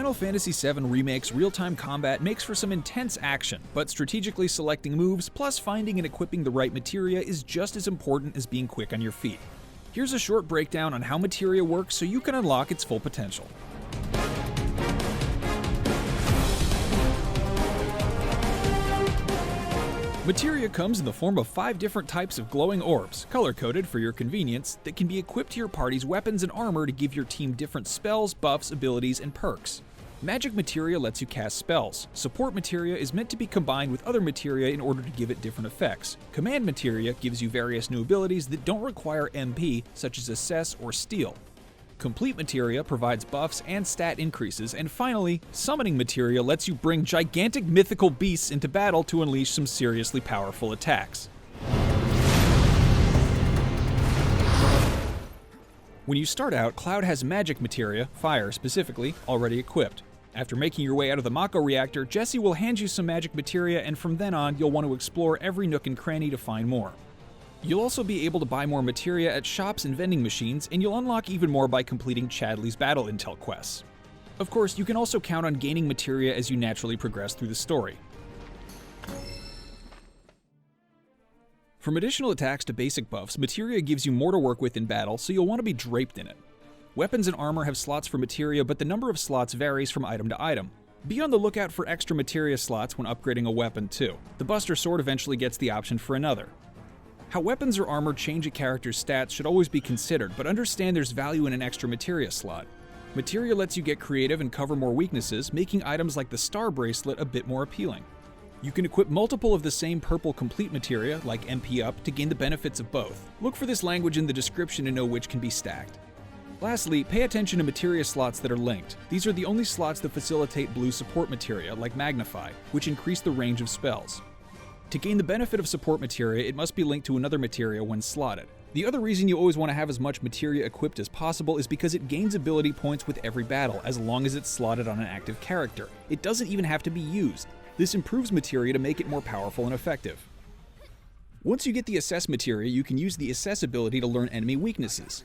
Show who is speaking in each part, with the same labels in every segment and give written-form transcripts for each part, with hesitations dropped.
Speaker 1: Final Fantasy VII Remake's real-time combat makes for some intense action, but strategically selecting moves plus finding and equipping the right materia is just as important as being quick on your feet. Here's a short breakdown on how materia works so you can unlock its full potential. Materia comes in the form of 5 different types of glowing orbs, color-coded for your convenience, that can be equipped to your party's weapons and armor to give your team different spells, buffs, abilities, and perks. Magic materia lets you cast spells. Support materia is meant to be combined with other materia in order to give it different effects. Command materia gives you various new abilities that don't require MP, such as Assess or Steal. Complete materia provides buffs and stat increases, and finally, summoning materia lets you bring gigantic mythical beasts into battle to unleash some seriously powerful attacks. When you start out, Cloud has magic materia, fire specifically, already equipped. After making your way out of the Mako reactor, Jesse will hand you some magic materia, and from then on, you'll want to explore every nook and cranny to find more. You'll also be able to buy more materia at shops and vending machines, and you'll unlock even more by completing Chadley's battle intel quests. Of course, you can also count on gaining materia as you naturally progress through the story. From additional attacks to basic buffs, materia gives you more to work with in battle, so you'll want to be draped in it. Weapons and armor have slots for materia, but the number of slots varies from item to item. Be on the lookout for extra materia slots when upgrading a weapon too. The Buster Sword eventually gets the option for another. How weapons or armor change a character's stats should always be considered, but understand there's value in an extra materia slot. Materia lets you get creative and cover more weaknesses, making items like the Star Bracelet a bit more appealing. You can equip multiple of the same purple complete materia, like MP up, to gain the benefits of both. Look for this language in the description to know which can be stacked. Lastly, pay attention to materia slots that are linked. These are the only slots that facilitate blue support materia, like Magnify, which increase the range of spells. To gain the benefit of support materia, it must be linked to another materia when slotted. The other reason you always want to have as much materia equipped as possible is because it gains ability points with every battle, as long as it's slotted on an active character. It doesn't even have to be used. This improves materia to make it more powerful and effective. Once you get the Assess materia, you can use the Assess ability to learn enemy weaknesses.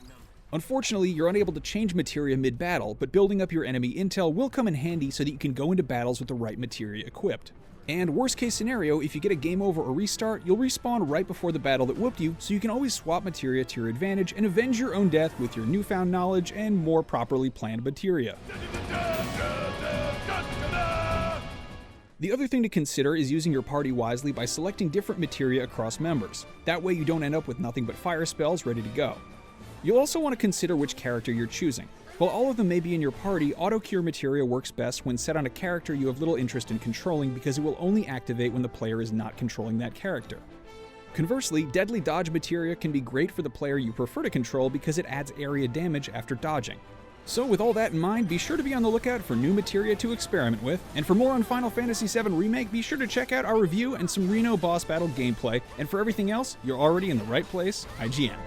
Speaker 1: Unfortunately, you're unable to change materia mid-battle, but building up your enemy intel will come in handy so that you can go into battles with the right materia equipped. And worst case scenario, if you get a game over or restart, you'll respawn right before the battle that whooped you, so you can always swap materia to your advantage and avenge your own death with your newfound knowledge and more properly planned materia. The other thing to consider is using your party wisely by selecting different materia across members. That way you don't end up with nothing but fire spells ready to go. You'll also want to consider which character you're choosing. While all of them may be in your party, auto-cure materia works best when set on a character you have little interest in controlling because it will only activate when the player is not controlling that character. Conversely, deadly dodge materia can be great for the player you prefer to control because it adds area damage after dodging. So with all that in mind, be sure to be on the lookout for new materia to experiment with, and for more on Final Fantasy VII Remake, be sure to check out our review and some Reno boss battle gameplay, and for everything else, you're already in the right place, IGN.